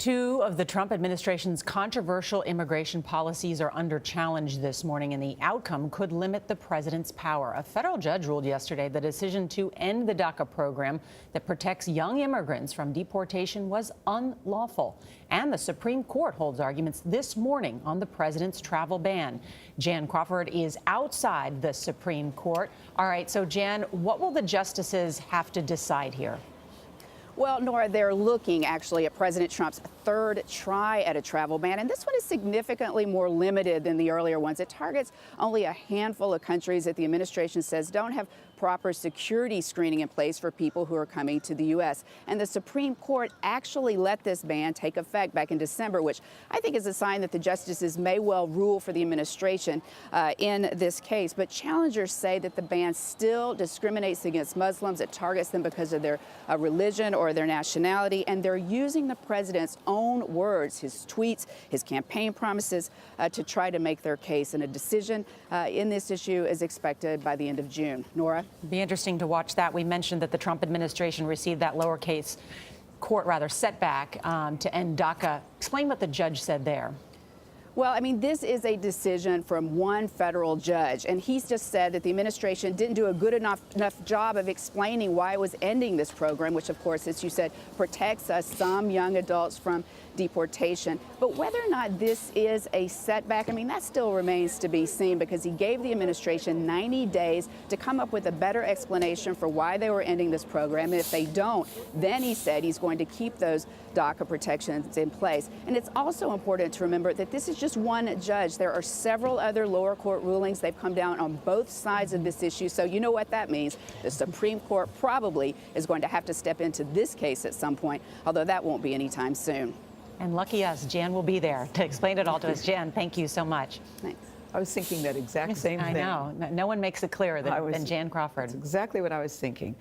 Two of the Trump administration's controversial immigration policies are under challenge this morning, and the outcome could limit the president's power. A federal judge ruled yesterday the decision to end the DACA program that protects young immigrants from deportation was unlawful. And the Supreme Court holds arguments this morning on the president's travel ban. Jan Crawford is outside the Supreme Court. All right, so Jan, what will the justices have to decide here? Well, Nora, they're looking actually at President Trump's third try at a travel ban, and this one is significantly more limited than the earlier ones. It targets only a handful of countries that the administration says don't have proper security screening in place for people who are coming to the U.S. And the Supreme Court actually let this ban take effect back in December, which I think is a sign that the justices may well rule for the administration in this case. But challengers say that the ban still discriminates against Muslims. It targets them because of their religion or their nationality, and they're using the president's own words, his tweets, his campaign promises, to try to make their case. And a decision in this issue is expected by the end of June. Nora? It'd be interesting to watch that. We mentioned that the Trump administration received that lowercase court, setback to end DACA. Explain what the judge said there. Well, I mean, this is a decision from one federal judge, and he's just said that the administration didn't do a good enough job of explaining why it was ending this program, which, of course, as you said, protects some young adults from deportation. But whether or not this is a setback, I mean, that still remains to be seen, because he gave the administration 90 days to come up with a better explanation for why they were ending this program. And if they don't, then he said he's going to keep those DACA protections in place. And it's also important to remember that this is just one judge. There are several other lower court rulings. They've come down on both sides of this issue. So you know what that means. The Supreme Court probably is going to have to step into this case at some point, although that won't be anytime soon. And lucky us, Jan will be there to explain it all to us. Jan, thank you so much. Thanks. I was thinking that exact same thing. I know. No one makes it clearer than Jan Crawford. That's exactly what I was thinking.